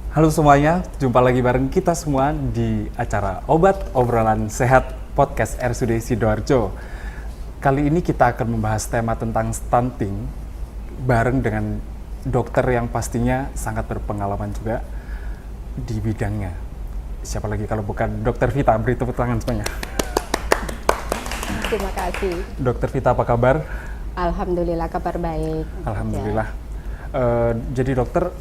Halo semuanya, jumpa lagi bareng kita semua di acara Obat Obrolan Sehat Podcast RSUD Sidoarjo. Kali ini kita akan membahas tema tentang stunting bareng dengan dokter yang pastinya sangat berpengalaman juga di bidangnya. Siapa lagi kalau bukan Dokter Vita? Beri tepuk tangan semuanya. Terima kasih. Dokter Vita, apa kabar? Alhamdulillah, kabar baik. Alhamdulillah. Jadi dokter,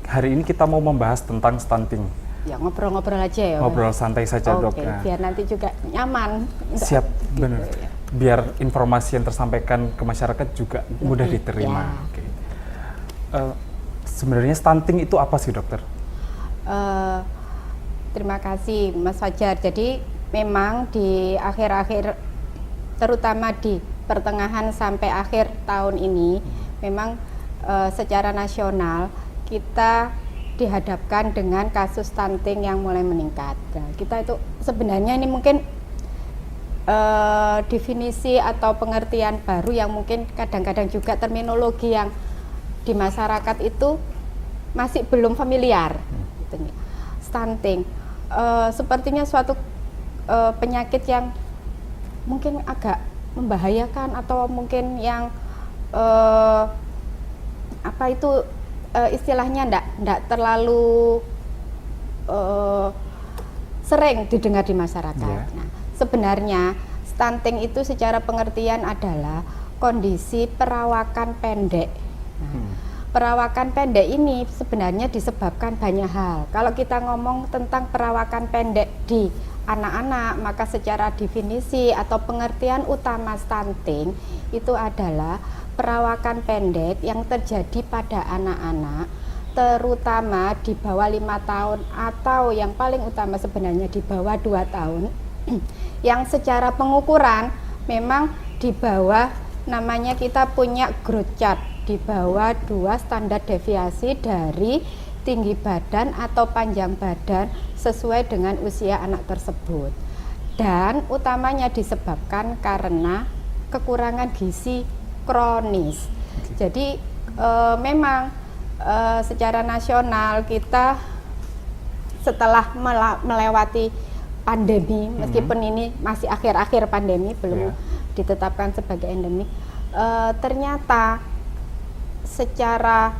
hari ini kita mau membahas tentang stunting. Ya, ngobrol-ngobrol aja ya. Ngobrol santai saja, Dok. Oke, biar nanti juga nyaman. Siap, Gitu, benar. ya. Biar informasi yang tersampaikan ke masyarakat juga mudah diterima. Ya. Oke. Sebenarnya stunting itu apa sih, dokter? Terima kasih, Mas Fajar. Jadi memang di akhir-akhir, terutama di pertengahan sampai akhir tahun ini, memang secara nasional kita dihadapkan dengan kasus stunting yang mulai meningkat. Nah, kita itu sebenarnya ini mungkin definisi atau pengertian baru yang mungkin kadang-kadang juga terminologi yang di masyarakat itu masih belum familiar. Gitu. Stunting sepertinya suatu penyakit yang mungkin agak membahayakan atau mungkin yang istilahnya enggak terlalu sering didengar di masyarakat. Yeah. Nah, sebenarnya stunting itu secara pengertian adalah kondisi perawakan pendek. Nah, perawakan pendek ini sebenarnya disebabkan banyak hal. Kalau kita ngomong tentang perawakan pendek di anak-anak, maka secara definisi atau pengertian utama stunting itu adalah perawakan pendek yang terjadi pada anak-anak, terutama di bawah 5 tahun atau yang paling utama sebenarnya di bawah 2 tahun yang secara pengukuran memang di bawah, namanya kita punya growth chart, di bawah 2 standar deviasi dari tinggi badan atau panjang badan sesuai dengan usia anak tersebut, dan utamanya disebabkan karena kekurangan gizi kronis. Jadi memang secara nasional kita setelah melewati pandemi, meskipun ini masih akhir-akhir pandemi, belum ditetapkan sebagai endemik, ternyata secara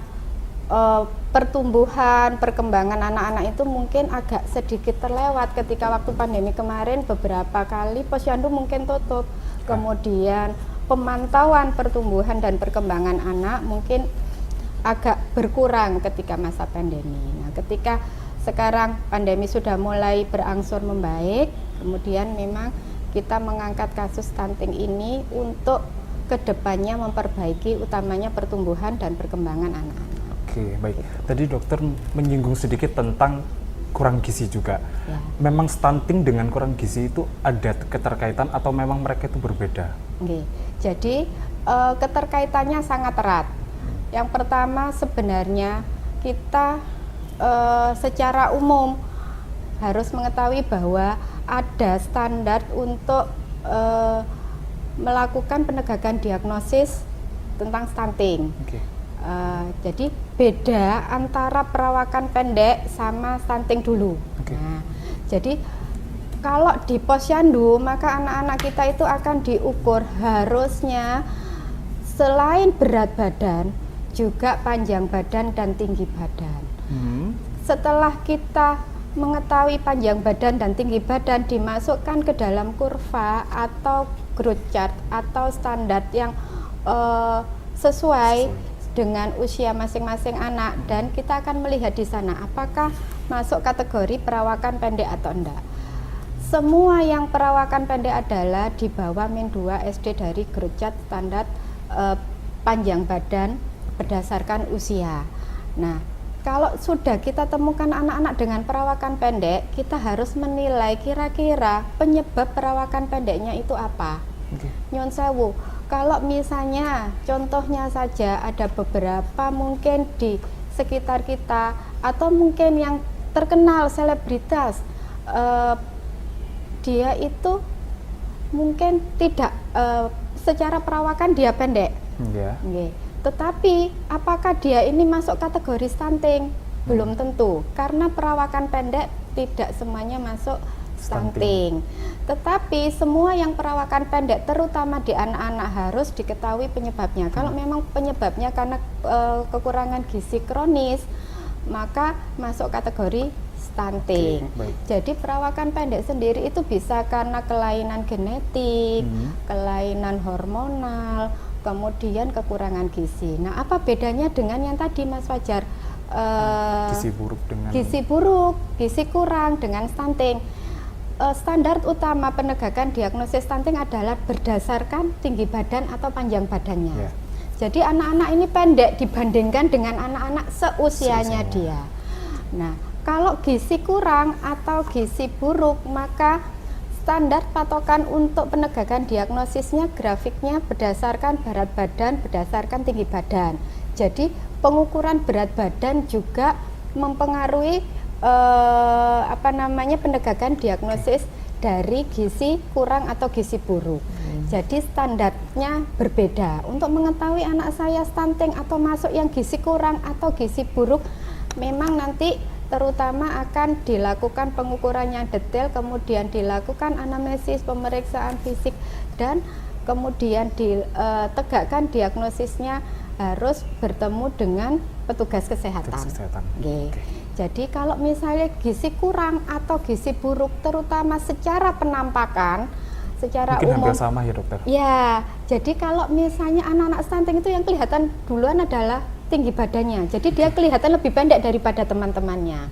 pertumbuhan, perkembangan anak-anak itu mungkin agak sedikit terlewat ketika waktu pandemi kemarin. Beberapa kali posyandu mungkin tutup, kemudian pemantauan pertumbuhan dan perkembangan anak mungkin agak berkurang ketika masa pandemi. Nah, ketika sekarang pandemi sudah mulai berangsur membaik, kemudian memang kita mengangkat kasus stunting ini untuk kedepannya memperbaiki utamanya pertumbuhan dan perkembangan anak-anak. Oke, baik. Tadi dokter menyinggung sedikit tentang kurang gizi juga. Ya. Memang stunting dengan kurang gizi itu ada keterkaitan atau memang mereka itu berbeda? Oke. Jadi keterkaitannya sangat erat. Yang pertama sebenarnya kita secara umum harus mengetahui bahwa ada standar untuk melakukan penegakan diagnosis tentang stunting. Okay. Jadi beda antara perawakan pendek sama stunting dulu. Okay. Nah, jadi kalau di posyandu maka anak-anak kita itu akan diukur harusnya selain berat badan juga panjang badan dan tinggi badan. Setelah kita mengetahui panjang badan dan tinggi badan, dimasukkan ke dalam kurva atau growth chart atau standar yang sesuai dengan usia masing-masing anak, dan kita akan melihat di sana apakah masuk kategori perawakan pendek atau enggak. Semua yang perawakan pendek adalah di bawah -2 SD dari growth chart standar panjang badan berdasarkan usia. Nah, kalau sudah kita temukan anak-anak dengan perawakan pendek, kita harus menilai kira-kira penyebab perawakan pendeknya itu apa. Nyun sewu, kalau misalnya contohnya saja ada beberapa mungkin di sekitar kita atau mungkin yang terkenal selebritas, dia itu mungkin tidak secara perawakan dia pendek. Yeah. Tetapi apakah dia ini masuk kategori stunting? Belum tentu, karena perawakan pendek tidak semuanya masuk stunting. Tetapi semua yang perawakan pendek, terutama di anak-anak, harus diketahui penyebabnya. Kalau memang penyebabnya karena kekurangan gizi kronis, maka masuk kategori stunting. Jadi perawakan pendek sendiri itu bisa karena kelainan genetik, kelainan hormonal, kemudian kekurangan gizi. Nah, apa bedanya dengan yang tadi Mas Fajar? Gizi buruk, gizi kurang dengan stunting. Standar utama penegakan diagnosis stunting adalah berdasarkan tinggi badan atau panjang badannya. Jadi anak-anak ini pendek dibandingkan dengan anak-anak seusianya dia. Nah, kalau gizi kurang atau gizi buruk, maka standar patokan untuk penegakan diagnosisnya grafiknya berdasarkan berat badan, berdasarkan tinggi badan. Jadi pengukuran berat badan juga mempengaruhi penegakan diagnosis dari gizi kurang atau gizi buruk. Jadi standarnya berbeda. Untuk mengetahui anak saya stunting atau masuk yang gizi kurang atau gizi buruk, memang nanti terutama akan dilakukan pengukuran yang detail, kemudian dilakukan anamnesis, pemeriksaan fisik, dan kemudian ditegakkan diagnosisnya harus bertemu dengan petugas kesehatan. Jadi kalau misalnya gizi kurang atau gizi buruk, terutama secara penampakan, secara mungkin umum hampir sama ya dokter? Ya, jadi kalau misalnya anak-anak stunting itu yang kelihatan duluan adalah tinggi badannya. Jadi dia kelihatan lebih pendek daripada teman-temannya.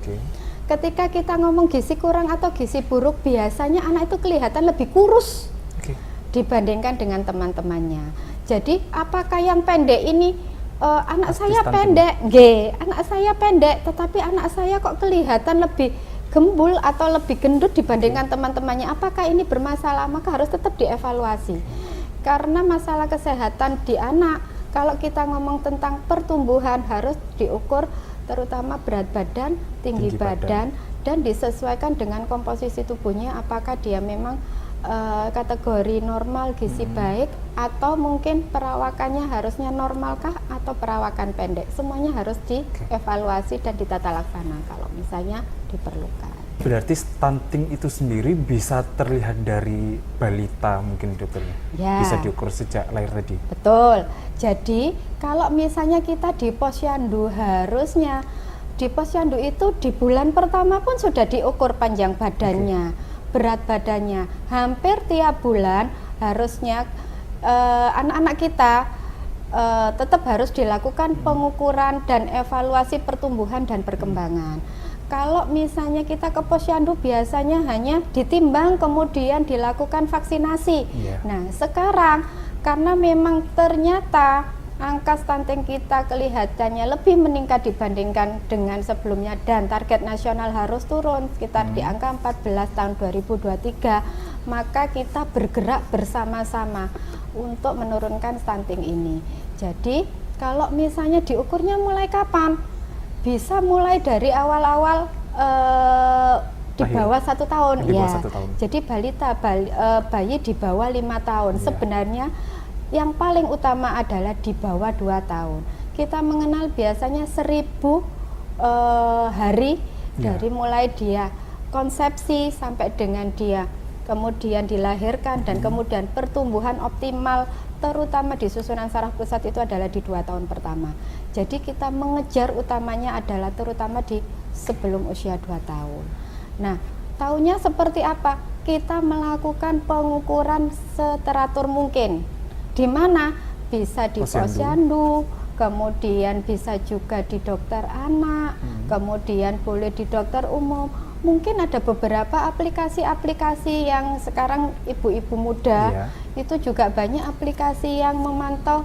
Ketika kita ngomong gizi kurang atau gizi buruk, biasanya anak itu kelihatan lebih kurus dibandingkan dengan teman-temannya. Jadi apakah yang pendek ini anak saya pendek, anak saya pendek, tetapi anak saya kok kelihatan lebih gembul atau lebih gendut dibandingkan teman-temannya. Apakah ini bermasalah? Maka harus tetap dievaluasi. Karena masalah kesehatan di anak, kalau kita ngomong tentang pertumbuhan harus diukur terutama berat badan, tinggi badan, dan disesuaikan dengan komposisi tubuhnya. Apakah dia memang kategori normal gizi baik, atau mungkin perawakannya harusnya normalkah atau perawakan pendek. Semuanya harus dievaluasi dan ditata laksana kalau misalnya diperlukan. Berarti stunting itu sendiri bisa terlihat dari balita mungkin dokternya? Bisa diukur sejak lahir tadi? Betul. Jadi kalau misalnya kita di posyandu, harusnya di posyandu itu di bulan pertama pun sudah diukur panjang badannya, berat badannya. Hampir tiap bulan harusnya anak-anak kita tetap harus dilakukan pengukuran dan evaluasi pertumbuhan dan perkembangan. Kalau misalnya kita ke posyandu biasanya hanya ditimbang kemudian dilakukan vaksinasi. Nah, sekarang karena memang ternyata angka stunting kita kelihatannya lebih meningkat dibandingkan dengan sebelumnya, dan target nasional harus turun sekitar di angka 14 tahun 2023, maka kita bergerak bersama-sama untuk menurunkan stunting ini. Jadi kalau misalnya diukurnya mulai kapan? Bisa mulai dari awal-awal di bawah 1 tahun, Jadi balita, bayi di bawah 5 tahun. Sebenarnya yang paling utama adalah di bawah 2 tahun. Kita mengenal biasanya 1000 hari dari mulai dia konsepsi sampai dengan dia kemudian dilahirkan, dan kemudian pertumbuhan optimal terutama di susunan saraf pusat itu adalah di 2 tahun pertama. Jadi kita mengejar utamanya adalah terutama di sebelum usia 2 tahun. Nah, tahunya seperti apa? Kita melakukan pengukuran seteratur mungkin. Di mana? Bisa di posyandu, kemudian bisa juga di dokter anak, kemudian boleh di dokter umum. Mungkin ada beberapa aplikasi-aplikasi yang sekarang ibu-ibu muda itu juga banyak aplikasi yang memantau,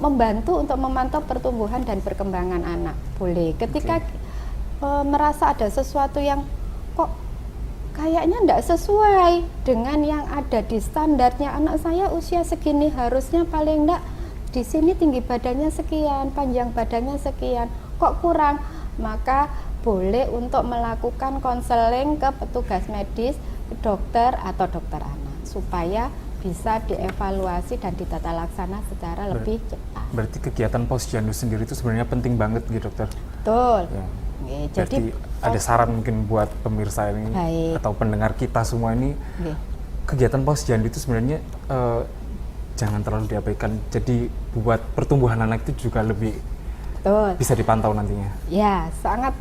membantu untuk memantau pertumbuhan dan perkembangan anak. Boleh ketika merasa ada sesuatu yang kok kayaknya tidak sesuai dengan yang ada di standarnya, anak saya usia segini harusnya paling enggak di sini tinggi badannya sekian, panjang badannya sekian, kok kurang, maka boleh untuk melakukan konseling ke petugas medis, dokter atau dokter anak supaya bisa dievaluasi dan ditata laksana secara lebih cepat. Berarti kegiatan posyandu sendiri itu sebenarnya penting banget gitu dokter? Betul. Ya. Oke, Jadi ada saran mungkin buat pemirsa ini Baik. atau pendengar kita semua ini, Oke. kegiatan posyandu itu sebenarnya jangan terlalu diabaikan. Jadi buat pertumbuhan anak itu juga lebih Betul. bisa dipantau nantinya. Ya, sangat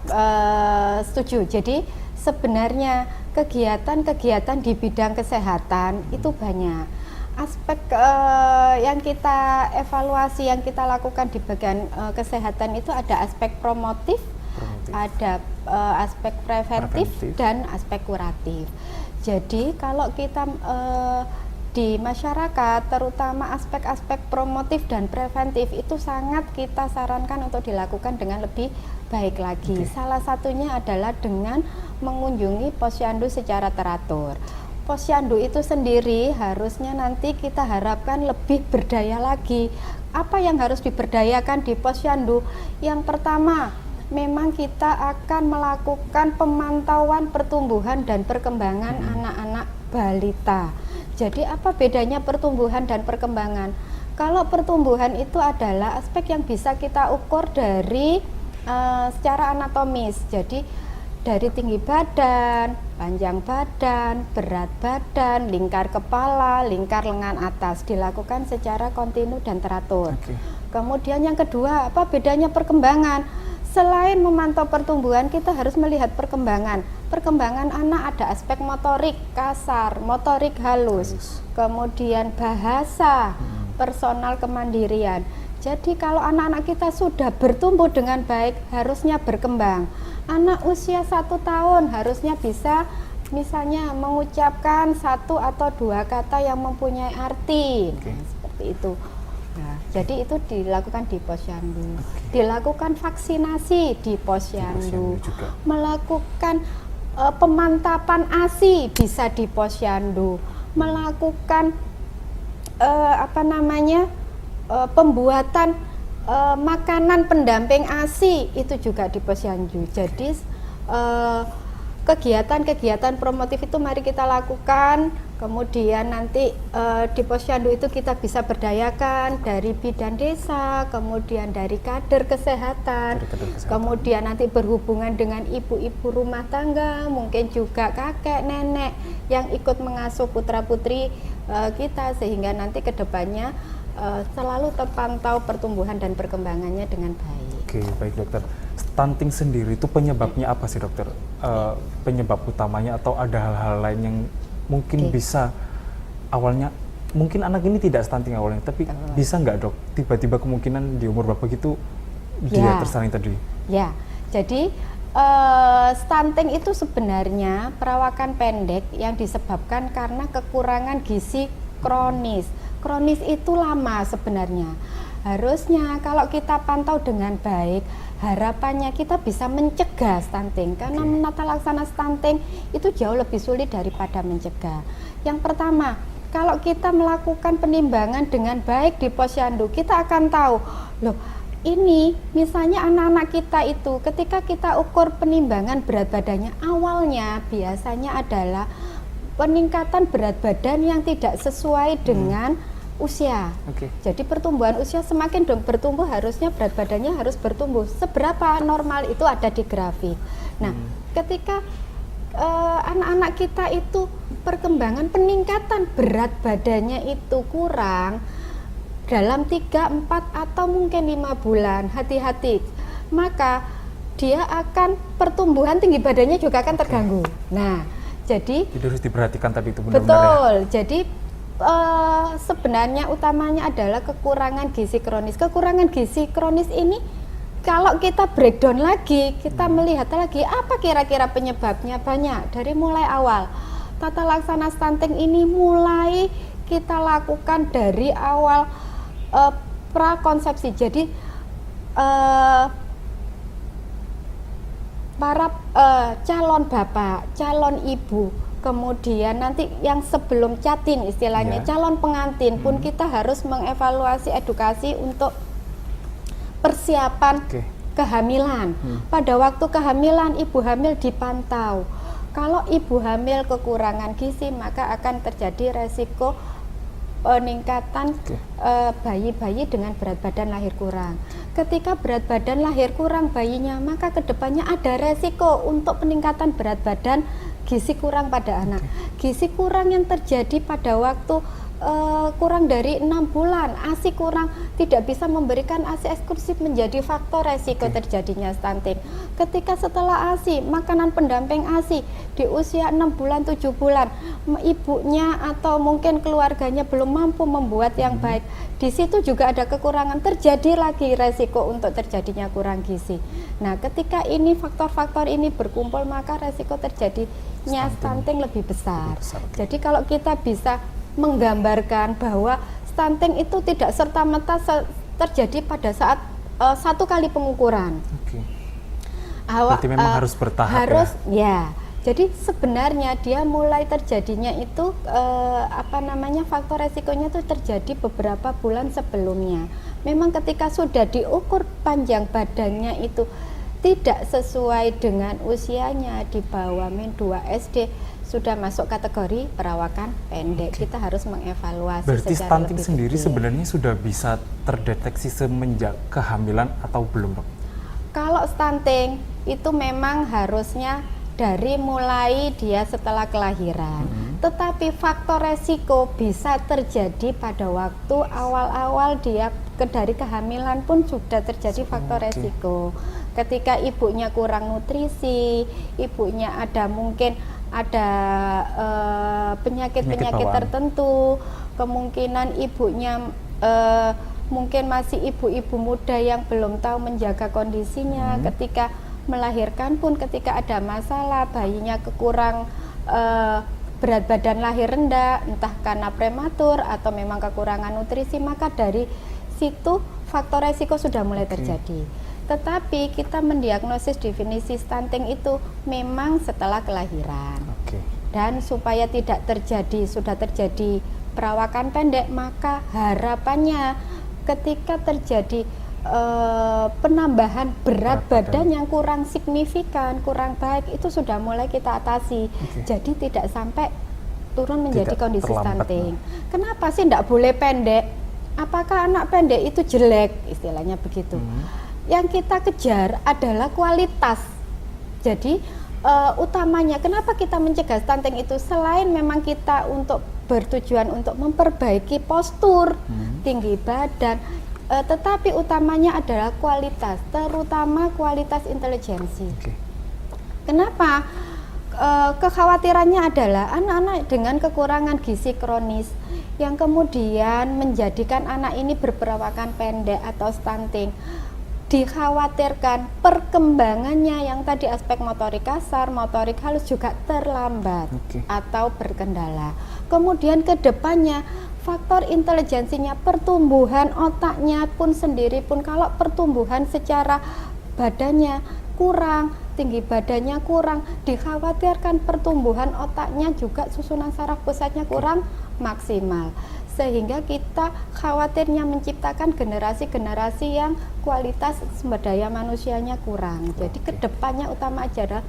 setuju. Jadi sebenarnya kegiatan-kegiatan di bidang kesehatan itu banyak. Aspek yang kita evaluasi, yang kita lakukan di bagian kesehatan itu ada aspek promotif, ada aspek preventif, dan aspek kuratif. Jadi kalau kita di masyarakat, terutama aspek-aspek promotif dan preventif itu sangat kita sarankan untuk dilakukan dengan lebih baik lagi. Salah satunya adalah dengan mengunjungi posyandu secara teratur. Posyandu itu sendiri harusnya nanti kita harapkan lebih berdaya lagi. Apa yang harus diberdayakan di posyandu? Yang pertama, memang kita akan melakukan pemantauan pertumbuhan dan perkembangan anak-anak balita. Jadi apa bedanya pertumbuhan dan perkembangan? Kalau pertumbuhan itu adalah aspek yang bisa kita ukur dari secara anatomis. Jadi dari tinggi badan, panjang badan, berat badan, lingkar kepala, lingkar lengan atas dilakukan secara kontinu dan teratur. Kemudian yang kedua, apa bedanya perkembangan? Selain memantau pertumbuhan, kita harus melihat perkembangan. Perkembangan anak ada aspek motorik kasar, motorik halus, kemudian bahasa, personal kemandirian. Jadi kalau anak-anak kita sudah bertumbuh dengan baik, harusnya berkembang. Anak usia 1 tahun harusnya bisa misalnya mengucapkan 1 atau 2 kata yang mempunyai arti. Nah, seperti itu. Nah, jadi itu dilakukan di posyandu. Dilakukan vaksinasi di posyandu. Melakukan pemantapan ASI bisa di posyandu. Melakukan pembuatan makanan pendamping ASI itu juga di posyandu. Jadi kegiatan-kegiatan promotif itu mari kita lakukan. Kemudian nanti di posyandu itu kita bisa berdayakan dari bidan desa, kemudian dari kader kesehatan, kemudian nanti berhubungan dengan ibu-ibu rumah tangga, mungkin juga kakek, nenek yang ikut mengasuh putra-putri kita, sehingga nanti kedepannya selalu terpantau pertumbuhan dan perkembangannya dengan baik. Oke, baik dokter. Stunting sendiri itu penyebabnya apa sih dokter? Penyebab utamanya atau ada hal-hal lain yang mungkin bisa awalnya, mungkin anak ini tidak stunting awalnya, tapi bisa nggak dok tiba-tiba kemungkinan di umur berapa gitu dia terstunting tadi? Ya, jadi stunting itu sebenarnya perawakan pendek yang disebabkan karena kekurangan gizi kronis. Kronis itu lama sebenarnya. Harusnya kalau kita pantau dengan baik, harapannya kita bisa mencegah stunting, karena menata laksana stunting itu jauh lebih sulit daripada mencegah. Yang pertama, kalau kita melakukan penimbangan dengan baik di posyandu, kita akan tahu, loh ini misalnya anak-anak kita itu ketika kita ukur penimbangan berat badannya, awalnya biasanya adalah peningkatan berat badan yang tidak sesuai dengan usia. Jadi pertumbuhan usia semakin bertumbuh, harusnya berat badannya harus bertumbuh. Seberapa normal itu ada di grafik. Nah, ketika anak-anak kita itu perkembangan peningkatan berat badannya itu kurang dalam 3, 4 atau mungkin 5 bulan, hati-hati. Maka dia akan pertumbuhan tinggi badannya juga akan terganggu. Nah, jadi harus diperhatikan tadi itu benar-benar. Betul. Jadi sebenarnya utamanya adalah kekurangan gizi kronis. Kekurangan gizi kronis ini kalau kita breakdown lagi, kita melihat lagi apa kira-kira penyebabnya, banyak. Dari mulai awal tata laksana stunting ini mulai kita lakukan dari awal prakonsepsi. Jadi para calon bapak, calon ibu, kemudian nanti yang sebelum catin istilahnya, calon pengantin pun kita harus mengevaluasi edukasi untuk persiapan kehamilan. Pada waktu kehamilan, ibu hamil dipantau. Kalau ibu hamil kekurangan gizi, maka akan terjadi resiko peningkatan bayi-bayi dengan berat badan lahir kurang. Ketika berat badan lahir kurang bayinya, maka kedepannya ada resiko untuk peningkatan berat badan, gizi kurang pada anak. Gizi kurang yang terjadi pada waktu kurang dari 6 bulan, ASI kurang, tidak bisa memberikan ASI eksklusif menjadi faktor resiko terjadinya stunting. Ketika setelah ASI, makanan pendamping ASI di usia 6 bulan, 7 bulan, ibunya atau mungkin keluarganya belum mampu membuat yang baik, di situ juga ada kekurangan, terjadi lagi resiko untuk terjadinya kurang gizi. Nah, ketika ini faktor-faktor ini berkumpul, maka resiko terjadinya stunting lebih besar. Jadi kalau kita bisa menggambarkan bahwa stunting itu tidak serta-merta terjadi pada saat satu kali pengukuran. Berarti memang harus bertahap ya. Jadi sebenarnya dia mulai terjadinya itu faktor resikonya itu terjadi beberapa bulan sebelumnya. Memang ketika sudah diukur panjang badannya itu tidak sesuai dengan usianya, di bawah -2 SD, sudah masuk kategori perawakan pendek. Kita harus mengevaluasi. Berarti stunting sendiri sebenarnya sudah bisa terdeteksi semenjak kehamilan atau belum, Dok? Kalau stunting itu memang harusnya dari mulai dia setelah kelahiran. Tetapi faktor resiko bisa terjadi pada waktu awal-awal dia dari kehamilan pun sudah terjadi faktor resiko. Ketika ibunya kurang nutrisi, ibunya mungkin ada penyakit-penyakit tertentu, kemungkinan ibunya mungkin masih ibu-ibu muda yang belum tahu menjaga kondisinya. Ketika melahirkan pun, ketika ada masalah, bayinya kekurang berat badan lahir rendah, entah karena prematur atau memang kekurangan nutrisi, maka dari situ faktor resiko sudah mulai terjadi. Tetapi kita mendiagnosis definisi stunting itu memang setelah kelahiran. Dan supaya tidak terjadi, sudah terjadi perawakan pendek, maka harapannya ketika terjadi penambahan berat badan yang kurang signifikan, kurang baik, itu sudah mulai kita atasi. Jadi tidak sampai turun menjadi kondisi stunting. Kenapa sih tidak boleh pendek? Apakah anak pendek itu jelek? Istilahnya begitu. Yang kita kejar adalah kualitas. Jadi utamanya kenapa kita mencegah stunting itu, selain memang kita untuk bertujuan untuk memperbaiki postur, tinggi badan, tetapi utamanya adalah kualitas, terutama kualitas intelijensi. Kenapa? Kekhawatirannya adalah anak-anak dengan kekurangan gizi kronis yang kemudian menjadikan anak ini berperawakan pendek atau stunting. Dikhawatirkan perkembangannya yang tadi aspek motorik kasar, motorik halus juga terlambat atau berkendala. Kemudian ke depannya faktor intelijensinya, pertumbuhan otaknya pun sendiri pun, kalau pertumbuhan secara badannya kurang, tinggi badannya kurang, dikhawatirkan pertumbuhan otaknya juga susunan saraf pusatnya kurang maksimal. Sehingga kita khawatirnya menciptakan generasi-generasi yang kualitas sumber daya manusianya kurang. Jadi kedepannya utama aja adalah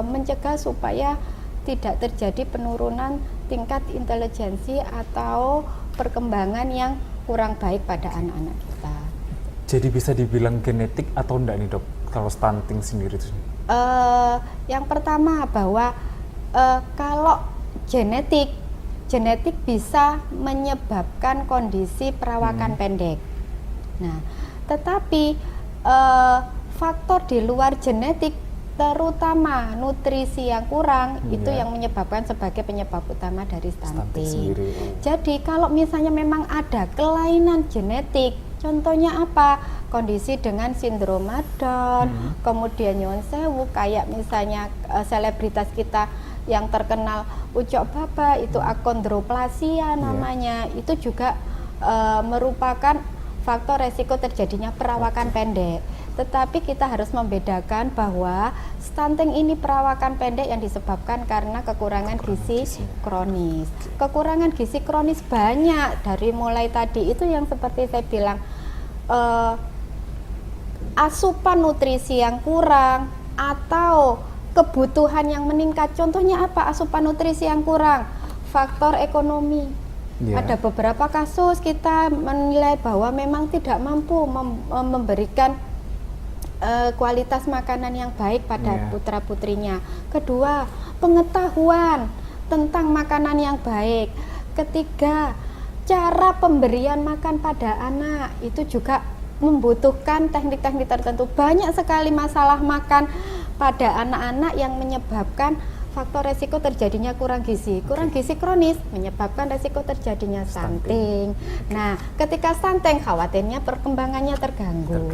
mencegah supaya tidak terjadi penurunan tingkat intelijensi atau perkembangan yang kurang baik pada anak-anak kita. Jadi bisa dibilang genetik atau enggak nih, Dok, kalau stunting sendiri itu? Yang pertama bahwa kalau genetik bisa menyebabkan kondisi perawakan pendek. Nah, tetapi faktor di luar genetik, terutama nutrisi yang kurang, itu yang menyebabkan sebagai penyebab utama dari stunting. Jadi kalau misalnya memang ada kelainan genetik, contohnya apa? Kondisi dengan sindrom Down, kemudian nyuwun sewu, kayak misalnya selebritas kita yang terkenal Ucok Baba, itu akondroplasia namanya, itu juga merupakan faktor resiko terjadinya perawakan pendek. Tetapi kita harus membedakan bahwa stunting ini perawakan pendek yang disebabkan karena kekurangan gizi kronis. Kekurangan gizi kronis banyak, dari mulai tadi itu yang seperti saya bilang, asupan nutrisi yang kurang atau kebutuhan yang meningkat. Contohnya apa asupan nutrisi yang kurang? faktor ekonomi. Iya. Ada beberapa kasus kita menilai bahwa memang tidak mampu memberikan kualitas makanan yang baik pada putra-putrinya. Kedua, pengetahuan tentang makanan yang baik. Ketiga, cara pemberian makan pada anak itu juga membutuhkan teknik-teknik tertentu. Banyak sekali masalah makan pada anak-anak yang menyebabkan faktor resiko terjadinya kurang gizi. Kurang gizi kronis menyebabkan resiko terjadinya stunting. Nah, ketika stunting khawatirnya perkembangannya terganggu.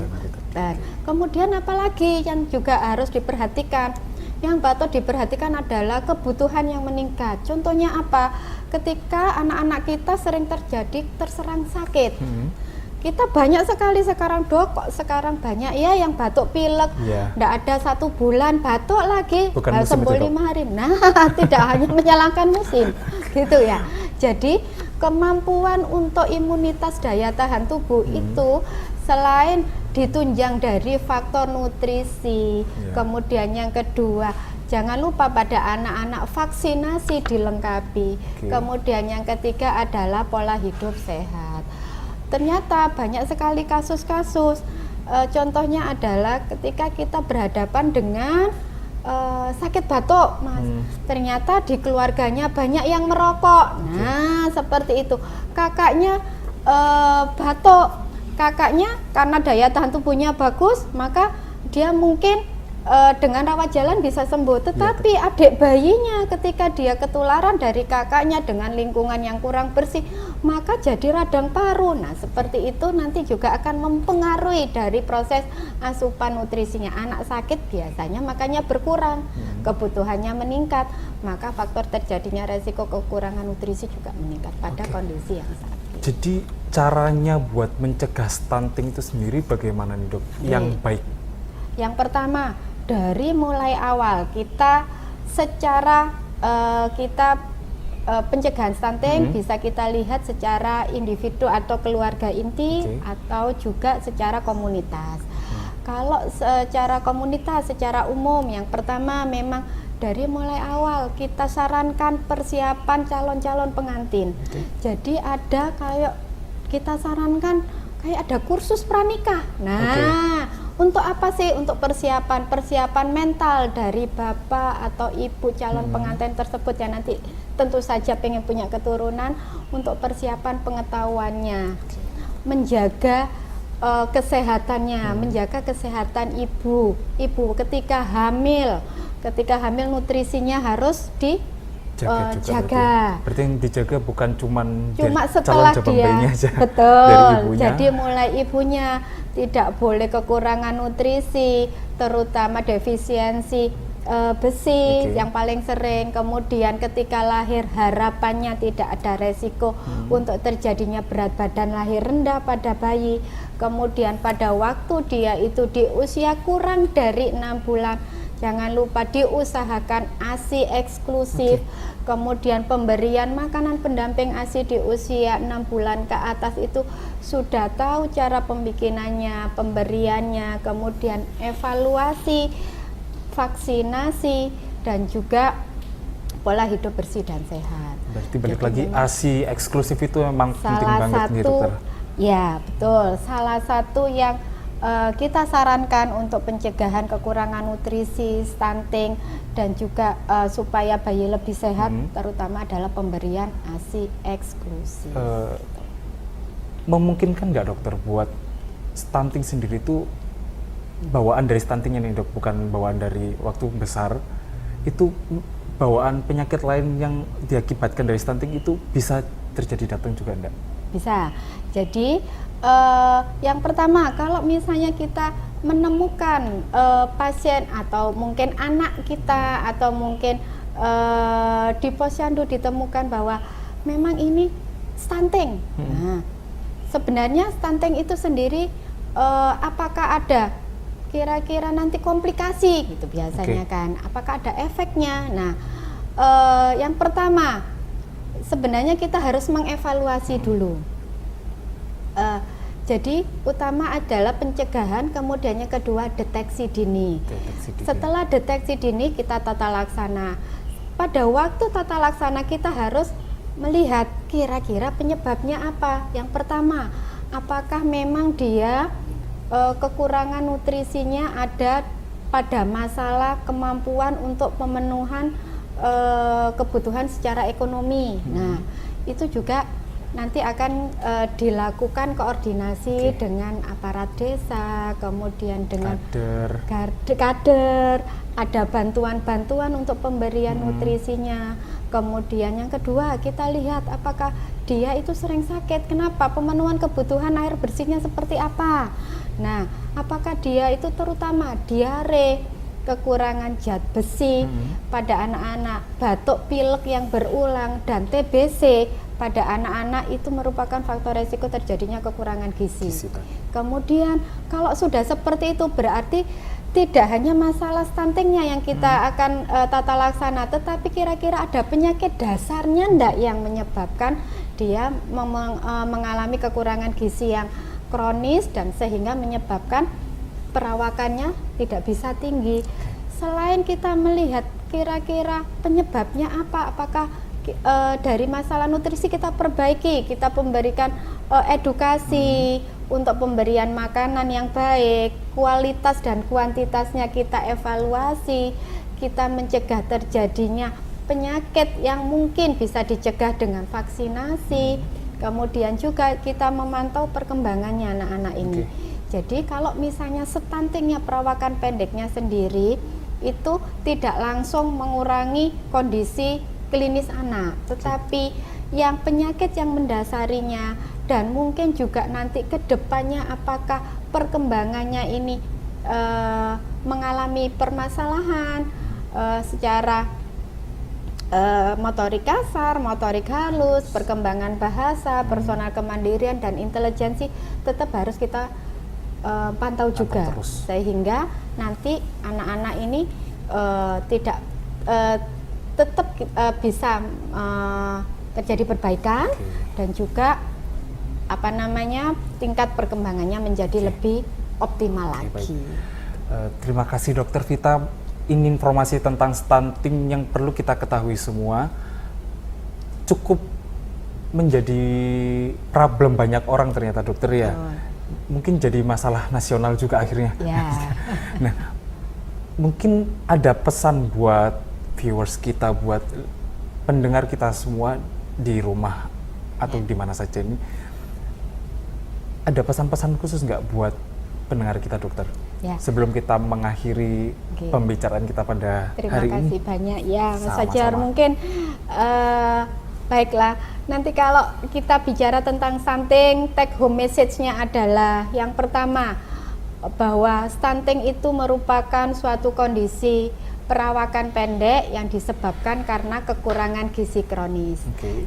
Dan kemudian apalagi yang juga harus diperhatikan? Yang patut diperhatikan adalah kebutuhan yang meningkat. Contohnya apa? Ketika anak-anak kita sering terserang sakit. Kita banyak sekali sekarang, Dok, kok sekarang banyak ya yang batuk pilek, nggak ada 1 bulan batuk lagi, sembuh 5 hari. Nah, tidak hanya menyalahkan musim, gitu ya. Jadi kemampuan untuk imunitas daya tahan tubuh itu selain ditunjang dari faktor nutrisi, kemudian yang kedua, jangan lupa pada anak-anak vaksinasi dilengkapi. Kemudian yang ketiga adalah pola hidup sehat. Ternyata banyak sekali kasus-kasus, contohnya adalah ketika kita berhadapan dengan sakit batuk, Mas. Ternyata di keluarganya banyak yang merokok. Nah, seperti itu. Kakaknya batuk, kakaknya karena daya tahan tubuhnya bagus, maka dia mungkin dengan rawat jalan bisa sembuh. Tetapi adik bayinya ketika dia ketularan dari kakaknya dengan lingkungan yang kurang bersih, maka jadi radang paru. Nah, seperti itu nanti juga akan mempengaruhi dari proses asupan nutrisinya. Anak sakit biasanya makanya berkurang, kebutuhannya meningkat, maka faktor terjadinya resiko kekurangan nutrisi juga meningkat pada kondisi yang sakit. Jadi caranya buat mencegah stunting itu sendiri bagaimana nih, Dok? Yang baik. Yang pertama, dari mulai awal kita secara pencegahan stunting bisa kita lihat secara individu atau keluarga inti atau juga secara komunitas. Kalau secara komunitas, secara umum, yang pertama memang dari mulai awal kita sarankan persiapan calon-calon pengantin. Jadi ada kayak kita sarankan kayak ada kursus pranikah. Nah, untuk apa sih? Untuk persiapan mental dari bapak atau ibu calon pengantin tersebut yang nanti tentu saja pengen punya keturunan, untuk persiapan pengetahuannya, menjaga kesehatannya, menjaga kesehatan ibu ketika hamil nutrisinya harus dijaga. Berarti yang dijaga bukan cuma dari setelah calon dia bayinya aja, betul dari ibunya. Jadi mulai ibunya tidak boleh kekurangan nutrisi, terutama defisiensi besi yang paling sering. Kemudian ketika lahir harapannya tidak ada resiko untuk terjadinya berat badan lahir rendah pada bayi. Kemudian pada waktu dia itu di usia kurang dari 6 bulan, jangan lupa diusahakan ASI eksklusif. Kemudian pemberian makanan pendamping ASI di usia 6 bulan ke atas itu sudah tahu cara pembikinannya, pemberiannya, kemudian evaluasi, vaksinasi, dan juga pola hidup bersih dan sehat. Berarti balik lagi ASI eksklusif itu memang penting banget nih, Dokter. Ya, betul. Salah satu yang kita sarankan untuk pencegahan kekurangan nutrisi, stunting, dan juga supaya bayi lebih sehat, terutama adalah pemberian ASI eksklusif. Memungkinkan nggak, Dokter, buat stunting sendiri itu bawaan dari stuntingnya nih, Dok, bukan bawaan dari waktu besar, itu bawaan penyakit lain yang diakibatkan dari stunting itu bisa terjadi datang juga enggak? Bisa. Jadi yang pertama, kalau misalnya kita menemukan pasien atau mungkin anak kita atau mungkin di posyandu ditemukan bahwa memang ini stunting. Nah, sebenarnya stunting itu sendiri apakah ada kira-kira nanti komplikasi gitu biasanya kan? Apakah ada efeknya? Nah, yang pertama sebenarnya kita harus mengevaluasi dulu. Jadi utama adalah pencegahan, kemudian yang kedua deteksi dini. Setelah deteksi dini kita tata laksana. Pada waktu tata laksana kita harus melihat kira-kira penyebabnya apa. Yang pertama, apakah memang dia kekurangan nutrisinya ada pada masalah kemampuan untuk pemenuhan kebutuhan secara ekonomi. Nah, itu juga nanti akan dilakukan koordinasi dengan aparat desa, kemudian dengan kader, ada bantuan-bantuan untuk pemberian nutrisinya. Kemudian yang kedua, kita lihat apakah dia itu sering sakit. Kenapa? Pemenuhan kebutuhan air bersihnya seperti apa? Nah, apakah dia itu terutama diare, kekurangan zat besi pada anak-anak, batuk pilek yang berulang, dan TBC pada anak-anak itu merupakan faktor resiko terjadinya kekurangan gizi. Kemudian kalau sudah seperti itu berarti tidak hanya masalah stuntingnya yang kita akan tata laksana, tetapi kira-kira ada penyakit dasarnya enggak yang menyebabkan dia mengalami kekurangan gizi yang kronis dan sehingga menyebabkan perawakannya tidak bisa tinggi. Selain kita melihat kira-kira penyebabnya apa, apakah dari masalah nutrisi kita perbaiki, kita memberikan edukasi untuk pemberian makanan yang baik, kualitas dan kuantitasnya kita evaluasi, kita mencegah terjadinya penyakit yang mungkin bisa dicegah dengan vaksinasi, kemudian juga kita memantau perkembangannya anak-anak ini. Jadi kalau misalnya stuntingnya, perawakan pendeknya sendiri itu tidak langsung mengurangi kondisi klinis anak, tetapi yang penyakit yang mendasarinya dan mungkin juga nanti ke depannya apakah perkembangannya ini mengalami permasalahan secara motorik kasar, motorik halus, perkembangan bahasa, personal kemandirian dan intelijensi tetap harus kita pantau juga terus, sehingga nanti anak-anak ini tidak tetap bisa terjadi perbaikan dan juga tingkat perkembangannya menjadi lebih optimal lagi. Terima kasih Dokter Vita. Ini informasi tentang stunting yang perlu kita ketahui semua, cukup menjadi problem banyak orang ternyata dokter ya. Mungkin jadi masalah nasional juga akhirnya. Nah, mungkin ada pesan buat viewers kita, buat pendengar kita semua di rumah atau di mana saja ini. Ada pesan-pesan khusus nggak buat pendengar kita dokter? Sebelum kita mengakhiri pembicaraan kita pada hari ini. Terima kasih banyak ya Mas Fajar. Mungkin baiklah, nanti kalau kita bicara tentang stunting, take home message-nya adalah yang pertama, bahwa stunting itu merupakan suatu kondisi perawakan pendek yang disebabkan karena kekurangan gizi kronis.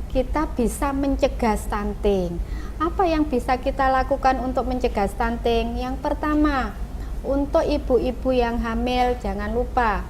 Kita bisa mencegah stunting. Apa yang bisa kita lakukan untuk mencegah stunting? Yang pertama, untuk ibu-ibu yang hamil jangan lupa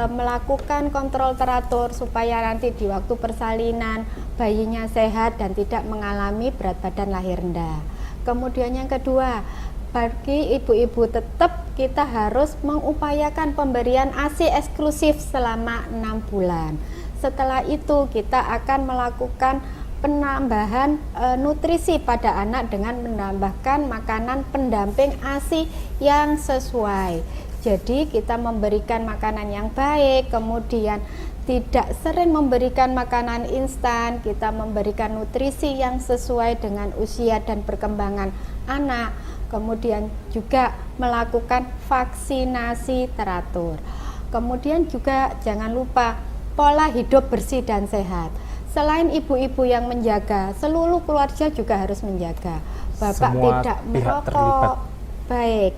melakukan kontrol teratur supaya nanti di waktu persalinan bayinya sehat dan tidak mengalami berat badan lahir rendah. Kemudian yang kedua, bagi ibu-ibu tetap kita harus mengupayakan pemberian ASI eksklusif selama 6 bulan. Setelah itu kita akan melakukan penambahan nutrisi pada anak dengan menambahkan makanan pendamping ASI yang sesuai. Jadi kita memberikan makanan yang baik, kemudian tidak sering memberikan makanan instan, kita memberikan nutrisi yang sesuai dengan usia dan perkembangan anak, kemudian juga melakukan vaksinasi teratur. Kemudian juga jangan lupa pola hidup bersih dan sehat. Selain ibu-ibu yang menjaga, seluruh keluarga juga harus menjaga. Bapak semua tidak merokok, terlibat. Baik.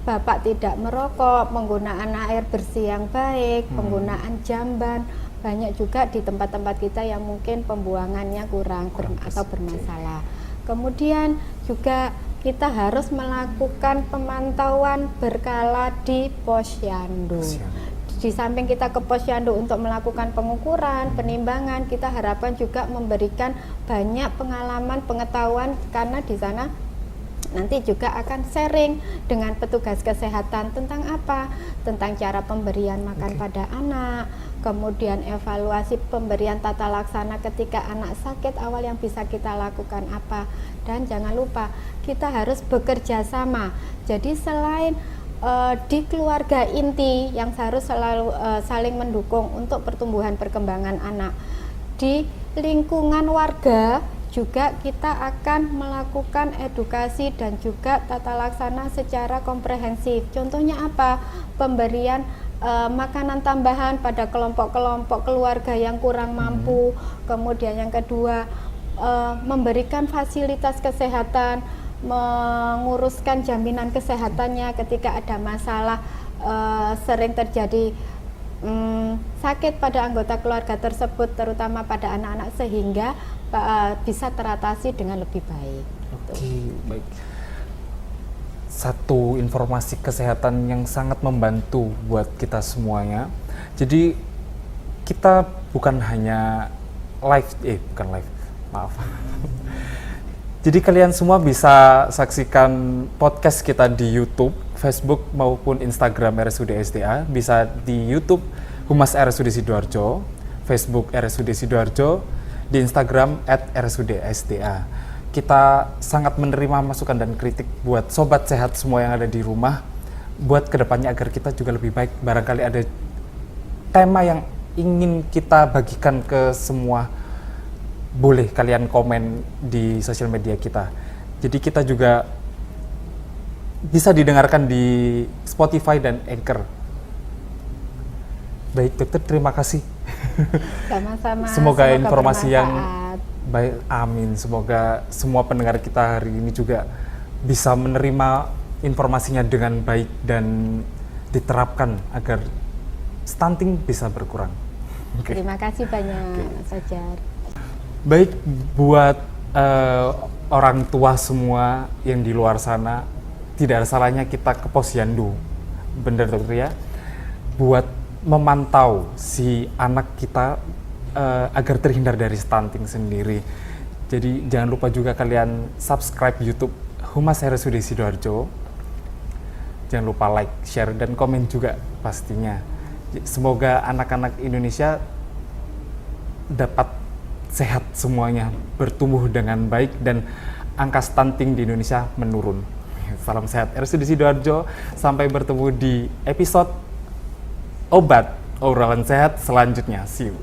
Bapak tidak merokok, penggunaan air bersih yang baik, penggunaan jamban. Banyak juga di tempat-tempat kita yang mungkin pembuangannya kurang atau bermasalah. Kemudian juga kita harus melakukan pemantauan berkala di posyandu. Di samping kita ke posyandu untuk melakukan pengukuran, penimbangan, kita harapkan juga memberikan banyak pengalaman, pengetahuan, karena di sana nanti juga akan sharing dengan petugas kesehatan tentang apa? Tentang cara pemberian makan pada anak, kemudian evaluasi pemberian tata laksana ketika anak sakit awal yang bisa kita lakukan apa. Dan jangan lupa kita harus bekerja sama. Jadi selain di keluarga inti yang harus selalu saling mendukung untuk pertumbuhan perkembangan anak, di lingkungan warga juga kita akan melakukan edukasi dan juga tata laksana secara komprehensif. Contohnya apa? Pemberian makanan tambahan pada kelompok-kelompok keluarga yang kurang mampu. Kemudian yang kedua, memberikan fasilitas kesehatan, menguruskan jaminan kesehatannya ketika ada masalah sering terjadi sakit pada anggota keluarga tersebut, terutama pada anak-anak, sehingga bisa teratasi dengan lebih baik. Oke, baik. Satu informasi kesehatan yang sangat membantu buat kita semuanya. Jadi kita bukan hanya maaf. Jadi kalian semua bisa saksikan podcast kita di YouTube, Facebook maupun Instagram RSUD SDA, bisa di YouTube Humas RSUD Sidoarjo, Facebook RSUD Sidoarjo, di Instagram @RSUD SDA. Kita sangat menerima masukan dan kritik buat sobat sehat semua yang ada di rumah, buat kedepannya agar kita juga lebih baik. Barangkali ada tema yang ingin kita bagikan ke semua, boleh kalian komen di sosial media kita. Jadi kita juga bisa didengarkan di Spotify dan Anchor. Baik dokter, terima kasih. Sama-sama. Semoga informasi yang bermanfaat. baik, amin. Semoga semua pendengar kita hari ini juga bisa menerima informasinya dengan baik dan diterapkan agar stunting bisa berkurang. Terima kasih banyak, Mas Fajar. Baik, buat orang tua semua yang di luar sana, tidak ada salahnya kita ke posyandu, benar dokter ya, buat memantau si anak kita agar terhindar dari stunting sendiri. Jadi jangan lupa juga kalian subscribe YouTube Humas RSUD Sidoarjo. Jangan lupa like, share, dan komen juga pastinya. Semoga anak-anak Indonesia dapat sehat semuanya, bertumbuh dengan baik, dan angka stunting di Indonesia menurun. Salam sehat RSUD Sidoarjo. Sampai bertemu di episode Obat Obrolan Sehat selanjutnya. See you.